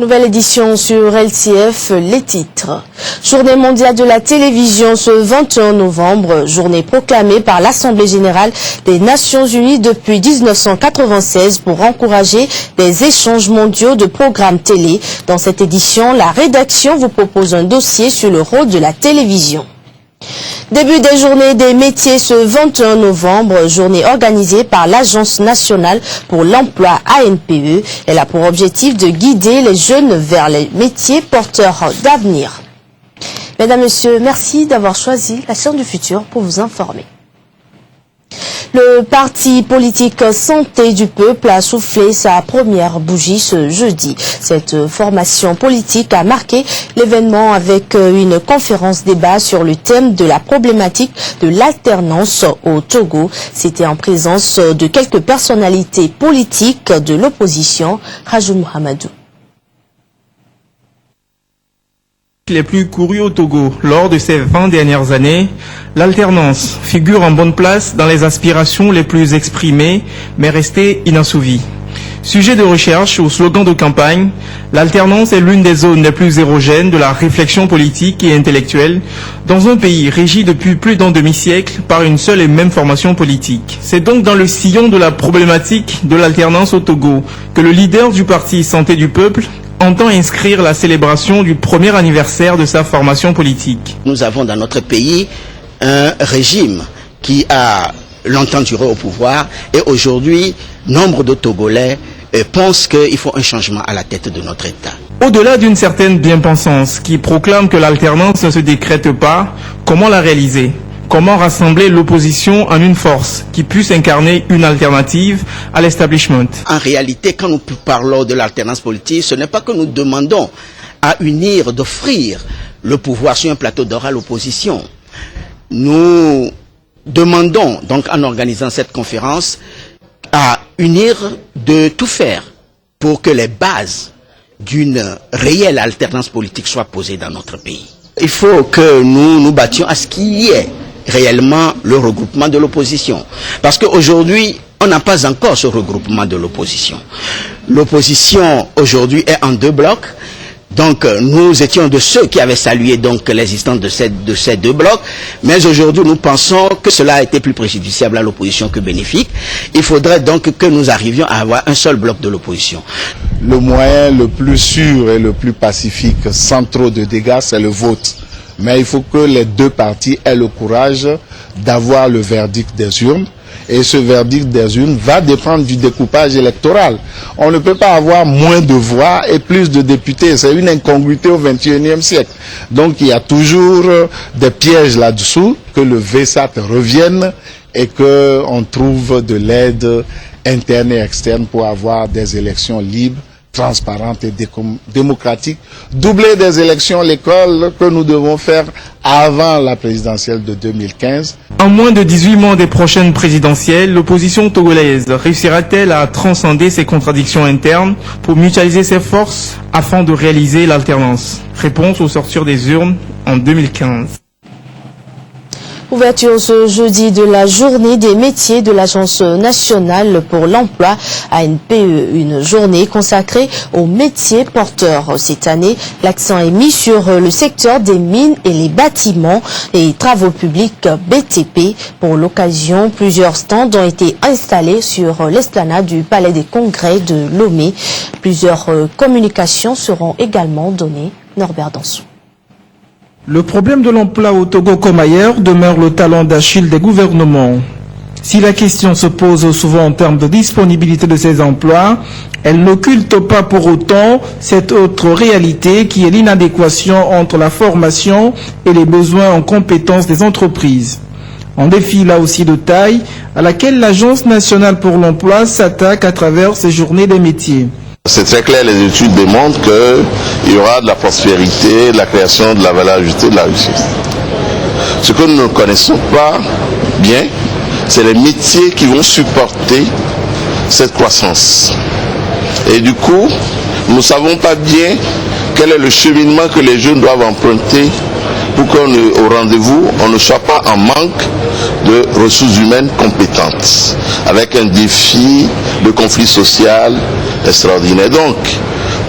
Nouvelle édition sur LCF, les titres. Journée mondiale de la télévision ce 21 novembre, journée proclamée par l'Assemblée générale des Nations unies depuis 1996 pour encourager des échanges mondiaux de programmes télé. Dans cette édition, la rédaction vous propose un dossier sur le rôle de la télévision. Début des journées des métiers ce 21 novembre, journée organisée par l'Agence nationale pour l'emploi ANPE. Elle a pour objectif de guider les jeunes vers les métiers porteurs d'avenir. Mesdames, Messieurs, merci d'avoir choisi la chaîne du futur pour vous informer. Le parti politique Santé du Peuple a soufflé sa première bougie ce jeudi. Cette formation politique a marqué l'événement avec une conférence débat sur le thème de la problématique de l'alternance au Togo. C'était en présence de quelques personnalités politiques de l'opposition. Rajou Mohamedou. Les plus courus au Togo. Lors de ces 20 dernières années, l'alternance figure en bonne place dans les aspirations les plus exprimées, mais restées inassouvies. Sujet de recherche ou slogan de campagne, l'alternance est l'une des zones les plus érogènes de la réflexion politique et intellectuelle dans un pays régi depuis plus d'un demi-siècle par une seule et même formation politique. C'est donc dans le sillon de la problématique de l'alternance au Togo que le leader du parti Santé du Peuple entend inscrire la célébration du premier anniversaire de sa formation politique. Nous avons dans notre pays un régime qui a longtemps duré au pouvoir et aujourd'hui, nombre de Togolais pensent qu'il faut un changement à la tête de notre État. Au-delà d'une certaine bien-pensance qui proclame que l'alternance ne se décrète pas, comment la réaliser ? Comment rassembler l'opposition en une force qui puisse incarner une alternative à l'establishment? En réalité, quand nous parlons de l'alternance politique, ce n'est pas que nous demandons à unir, d'offrir le pouvoir sur un plateau d'or à l'opposition. Nous demandons, donc en organisant cette conférence, à unir, de tout faire pour que les bases d'une réelle alternance politique soient posées dans notre pays. Il faut que nous nous battions à ce qu'il y ait réellement le regroupement de l'opposition. Parce qu'aujourd'hui, on n'a pas encore ce regroupement de l'opposition. L'opposition aujourd'hui est en deux blocs. Donc nous étions de ceux qui avaient salué donc l'existence de ces deux blocs. Mais aujourd'hui, nous pensons que cela a été plus préjudiciable à l'opposition que bénéfique. Il faudrait donc que nous arrivions à avoir un seul bloc de l'opposition. Le moyen le plus sûr et le plus pacifique, sans trop de dégâts, c'est le vote. Mais il faut que les deux parties aient le courage d'avoir le verdict des urnes. Et ce verdict des urnes va dépendre du découpage électoral. On ne peut pas avoir moins de voix et plus de députés. C'est une incongruité au XXIe siècle. Donc il y a toujours des pièges là-dessous, que le VSAT revienne et qu'on trouve de l'aide interne et externe pour avoir des élections libres, transparente et démocratique, doubler des élections l'école que nous devons faire avant la présidentielle de 2015. En moins de 18 mois des prochaines présidentielles, l'opposition togolaise réussira-t-elle à transcender ses contradictions internes pour mutualiser ses forces afin de réaliser l'alternance? Réponse au sortir des urnes en 2015. Ouverture ce jeudi de la journée des métiers de l'Agence nationale pour l'emploi ANPE, une journée consacrée aux métiers porteurs. Cette année, l'accent est mis sur le secteur des mines et les bâtiments et travaux publics BTP. Pour l'occasion, plusieurs stands ont été installés sur l'esplanade du Palais des Congrès de Lomé. Plusieurs communications seront également données. Norbert Dansou. Le problème de l'emploi au Togo comme ailleurs demeure le talon d'Achille des gouvernements. Si la question se pose souvent en termes de disponibilité de ces emplois, elle n'occulte pas pour autant cette autre réalité qui est l'inadéquation entre la formation et les besoins en compétences des entreprises. Un défi là aussi de taille à laquelle l'Agence nationale pour l'emploi s'attaque à travers ces journées des métiers. C'est très clair, les études démontrent qu'il y aura de la prospérité, de la création de la valeur ajoutée, de la richesse. Ce que nous ne connaissons pas bien, c'est les métiers qui vont supporter cette croissance. Et du coup, nous ne savons pas bien quel est le cheminement que les jeunes doivent emprunter pour qu'au rendez-vous, on ne soit pas en manque de ressources humaines compétentes, avec un défi de conflit social extraordinaire. Donc,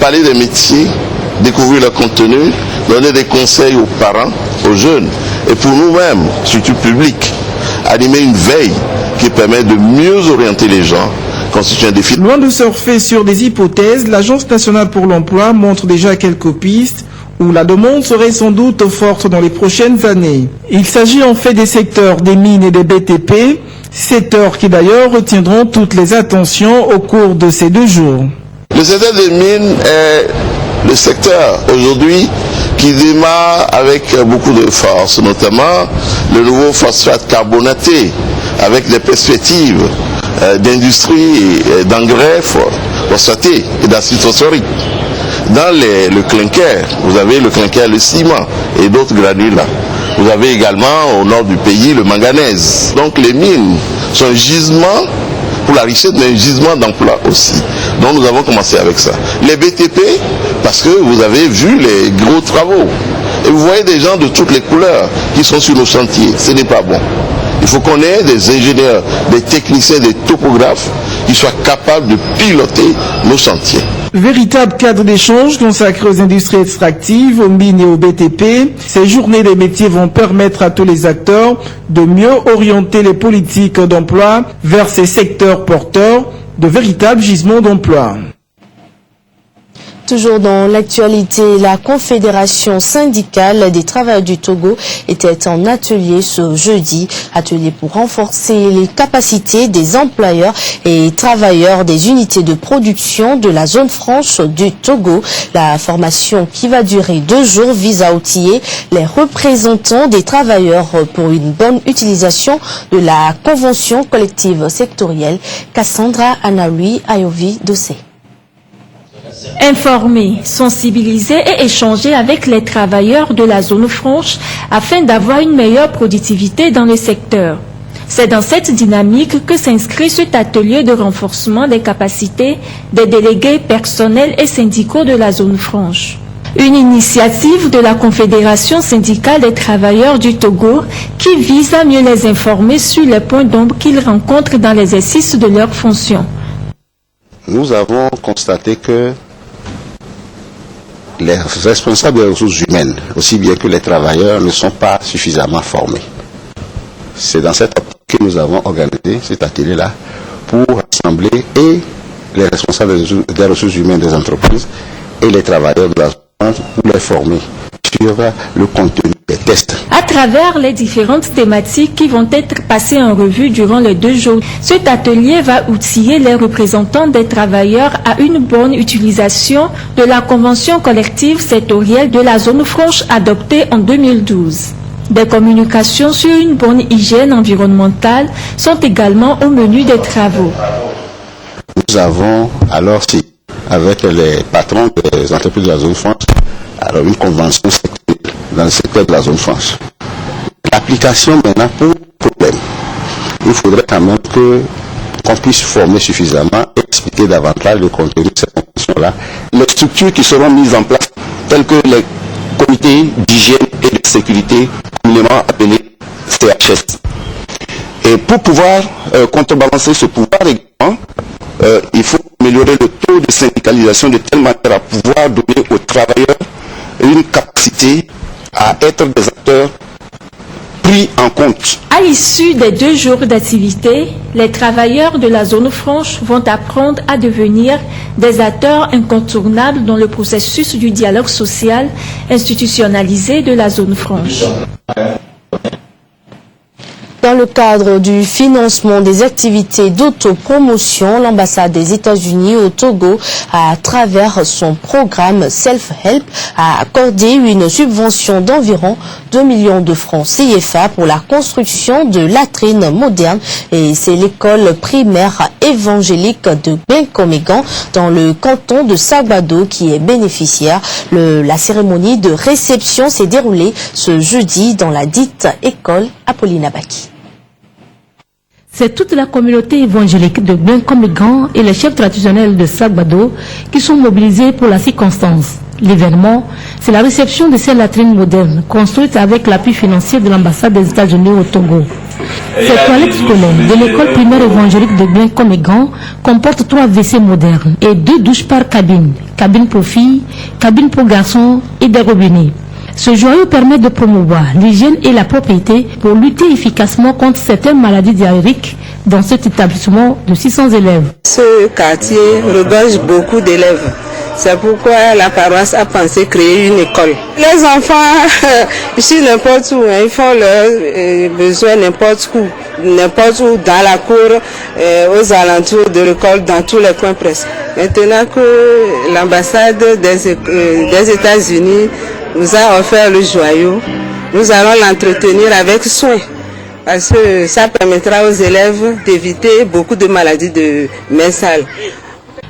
parler des métiers, découvrir leur contenu, donner des conseils aux parents, aux jeunes, et pour nous-mêmes, surtout public, animer une veille qui permet de mieux orienter les gens constitue un défi. Loin de surfer sur des hypothèses, l'Agence nationale pour l'emploi montre déjà quelques pistes où la demande serait sans doute forte dans les prochaines années. Il s'agit en fait des secteurs des mines et des BTP, secteurs qui d'ailleurs retiendront toutes les attentions au cours de ces 2 jours. Le secteur des mines est le secteur aujourd'hui qui démarre avec beaucoup de force, notamment le nouveau phosphate carbonaté, avec des perspectives d'industrie d'engrais phosphatés et d'acide phosphorique. Dans le clinker, vous avez le clinker, le ciment et d'autres granules là. Vous avez également au nord du pays le manganèse. Donc les mines sont un gisement pour la richesse, mais un gisement d'emploi aussi. Donc nous avons commencé avec ça. Les BTP, parce que vous avez vu les gros travaux. Et vous voyez des gens de toutes les couleurs qui sont sur nos chantiers. Ce n'est pas bon. Il faut qu'on ait des ingénieurs, des techniciens, des topographes qui soient capables de piloter nos chantiers. Véritable cadre d'échange consacré aux industries extractives, aux mines et aux BTP, ces journées des métiers vont permettre à tous les acteurs de mieux orienter les politiques d'emploi vers ces secteurs porteurs de véritables gisements d'emploi. Toujours dans l'actualité, la Confédération syndicale des travailleurs du Togo était en atelier ce jeudi. Atelier pour renforcer les capacités des employeurs et travailleurs des unités de production de la zone franche du Togo. La formation qui va durer 2 jours vise à outiller les représentants des travailleurs pour une bonne utilisation de la convention collective sectorielle. Cassandra Anaoui Ayovi Dossé. Informer, sensibiliser et échanger avec les travailleurs de la zone franche afin d'avoir une meilleure productivité dans le secteur. C'est dans cette dynamique que s'inscrit cet atelier de renforcement des capacités des délégués personnels et syndicaux de la zone franche. Une initiative de la Confédération syndicale des travailleurs du Togo qui vise à mieux les informer sur les points d'ombre qu'ils rencontrent dans l'exercice de leurs fonctions. Nous avons constaté que les responsables des ressources humaines, aussi bien que les travailleurs, ne sont pas suffisamment formés. C'est dans cette optique que nous avons organisé cet atelier-là pour rassembler et les responsables des ressources humaines des entreprises et les travailleurs de la zone pour les former sur le contenu des tests. À travers les différentes thématiques qui vont être passées en revue durant les 2 jours, cet atelier va outiller les représentants des travailleurs à une bonne utilisation de la convention collective sectorielle de la zone franche adoptée en 2012. Des communications sur une bonne hygiène environnementale sont également au menu des travaux. Nous avons alors, avec les patrons des entreprises de la zone franche, alors une convention sectorielle dans le secteur de la zone franche. L'application maintenant pour problème. Il faudrait quand même qu'on puisse former suffisamment et expliquer davantage le contenu de cette convention-là. Les structures qui seront mises en place, telles que les comités d'hygiène et de sécurité, communément appelés CHS. Et pour pouvoir contrebalancer ce pouvoir également, il faut améliorer le taux de syndicalisation de telle manière à pouvoir donner aux travailleurs une capacité à être des acteurs pris en compte. À l'issue des 2 jours d'activité, les travailleurs de la zone franche vont apprendre à devenir des acteurs incontournables dans le processus du dialogue social institutionnalisé de la zone franche. Dans le cadre du financement des activités d'autopromotion, l'ambassade des États-Unis au Togo, à travers son programme Self-Help, a accordé une subvention d'environ 2 millions de francs CFA pour la construction de latrines modernes. Et c'est l'école primaire évangélique de Benkomégan, dans le canton de Sagbado, qui est bénéficiaire. La cérémonie de réception s'est déroulée ce jeudi dans la dite école Apolline Abaki. C'est toute la communauté évangélique de Benkomégan et les chefs traditionnels de Sagbado qui sont mobilisés pour la circonstance. L'événement, c'est la réception de ces latrines modernes construites avec l'appui financier de l'ambassade des États-Unis au Togo. Cette toilette scolaire de l'école primaire évangélique de Blain-Comégan comporte 3 WC modernes et 2 douches par cabine. Cabine pour filles, cabine pour garçons et des robinets. Ce joyau permet de promouvoir l'hygiène et la propriété pour lutter efficacement contre certaines maladies diarrhéiques dans cet établissement de 600 élèves. Ce quartier regorge beaucoup d'élèves. C'est pourquoi la paroisse a pensé créer une école. Les enfants, ici n'importe où, ils font leurs besoins n'importe où, dans la cour, aux alentours de l'école, dans tous les coins presque. Maintenant que l'ambassade des États-Unis nous a offert le joyau, nous allons l'entretenir avec soin. Parce que ça permettra aux élèves d'éviter beaucoup de maladies de mains sales.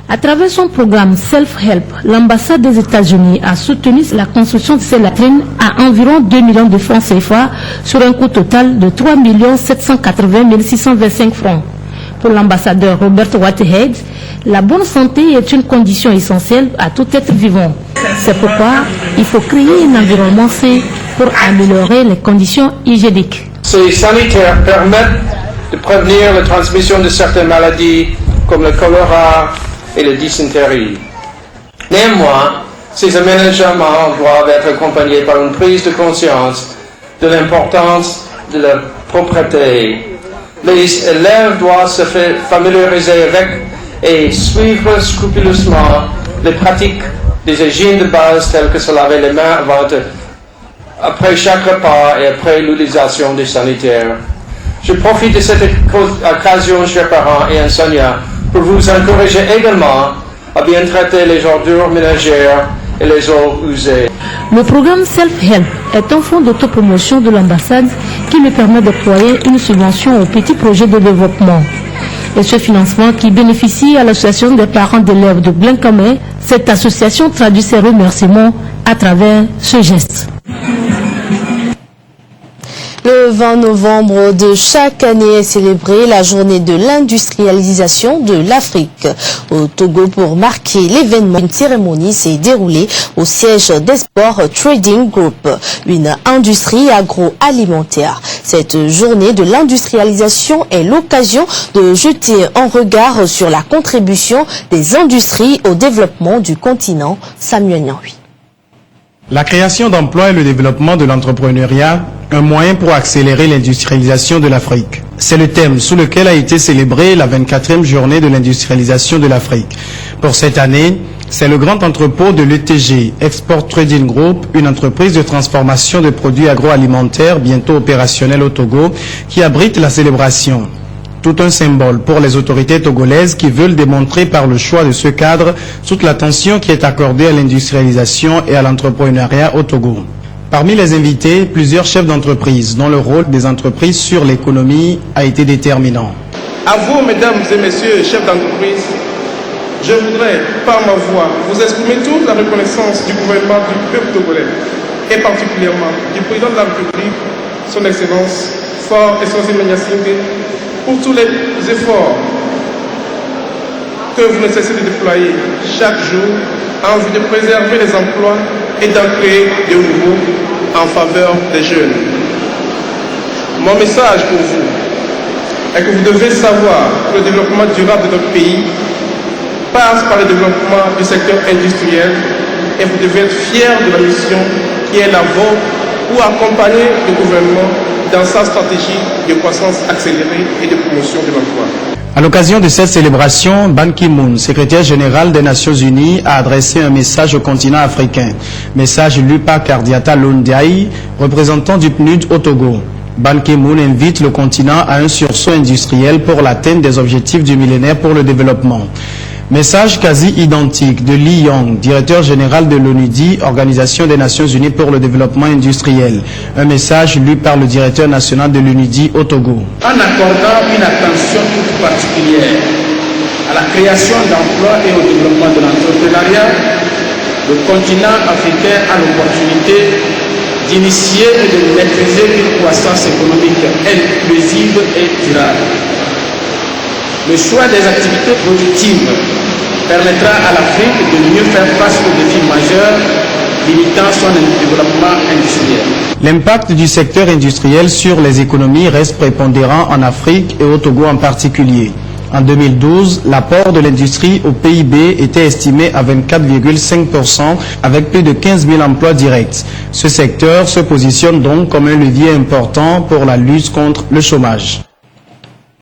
À travers son programme Self-Help, l'ambassade des États-Unis a soutenu la construction de ces latrines à environ 2 millions de francs CFA sur un coût total de 3 780 625 francs. Pour l'ambassadeur Robert Whitehead, la bonne santé est une condition essentielle à tout être vivant. C'est pourquoi il faut créer un environnement sain pour améliorer les conditions hygiéniques. Ces sanitaires permettent de prévenir la transmission de certaines maladies comme le choléra et la dysenterie. Néanmoins, ces aménagements doivent être accompagnés par une prise de conscience de l'importance de la propreté. Les élèves doivent se familiariser avec et suivre scrupuleusement les pratiques des hygiènes de base telles que se laver les mains après chaque repas et après l'utilisation des sanitaires. Je profite de cette occasion, chers parents et enseignants, pour vous encourager également à bien traiter les ordures ménagères et les eaux usées. Le programme Self-Help est un fonds d'autopromotion de l'ambassade qui lui permet d'octroyer une subvention aux petits projets de développement. Et ce financement qui bénéficie à l'association des parents d'élèves de Blain-Comégan, cette association traduit ses remerciements à travers ce geste. Le 20 novembre de chaque année est célébrée la journée de l'industrialisation de l'Afrique. Au Togo, pour marquer l'événement, une cérémonie s'est déroulée au siège d'Export Trading Group, une industrie agroalimentaire. Cette journée de l'industrialisation est l'occasion de jeter un regard sur la contribution des industries au développement du continent. Samuel Nyanhui. La création d'emplois et le développement de l'entrepreneuriat, un moyen pour accélérer l'industrialisation de l'Afrique. C'est le thème sous lequel a été célébrée la 24e journée de l'industrialisation de l'Afrique. Pour cette année, c'est le grand entrepôt de l'ETG, Export Trading Group, une entreprise de transformation de produits agroalimentaires bientôt opérationnelle au Togo, qui abrite la célébration. Tout un symbole pour les autorités togolaises qui veulent démontrer par le choix de ce cadre toute l'attention qui est accordée à l'industrialisation et à l'entrepreneuriat au Togo. Parmi les invités, plusieurs chefs d'entreprise dont le rôle des entreprises sur l'économie a été déterminant. À vous, mesdames et messieurs, chefs d'entreprise, je voudrais, par ma voix, vous exprimer toute la reconnaissance du gouvernement du peuple togolais et particulièrement du président de la République, son Excellence, Fort Essence Menyasingbe, pour tous les efforts que vous ne cessez de déployer chaque jour en vue de préserver les emplois et d'en créer de nouveaux en faveur des jeunes. Mon message pour vous est que vous devez savoir que le développement durable de notre pays passe par le développement du secteur industriel et vous devez être fiers de la mission qui est la vôtre pour accompagner le gouvernement dans sa stratégie de croissance accélérée et de promotion de l'emploi. À l'occasion de cette célébration, Ban Ki-moon, secrétaire général des Nations Unies, a adressé un message au continent africain. Message lu par Kardiata Londiaï, représentant du PNUD au Togo. Ban Ki-moon invite le continent à un sursaut industriel pour l'atteinte des objectifs du millénaire pour le développement. Message quasi identique de Lee Yong, directeur général de l'ONUDI, Organisation des Nations Unies pour le développement industriel. Un message lu par le directeur national de l'ONUDI au Togo. En accordant une attention toute particulière à la création d'emplois et au développement de l'entrepreneuriat, le continent africain a l'opportunité d'initier et de maîtriser une croissance économique inclusive et durable. Le choix des activités productives permettra à l'Afrique de mieux faire face aux défis majeurs limitant son développement industriel. L'impact du secteur industriel sur les économies reste prépondérant en Afrique et au Togo en particulier. En 2012, l'apport de l'industrie au PIB était estimé à 24,5% avec plus de 15 000 emplois directs. Ce secteur se positionne donc comme un levier important pour la lutte contre le chômage.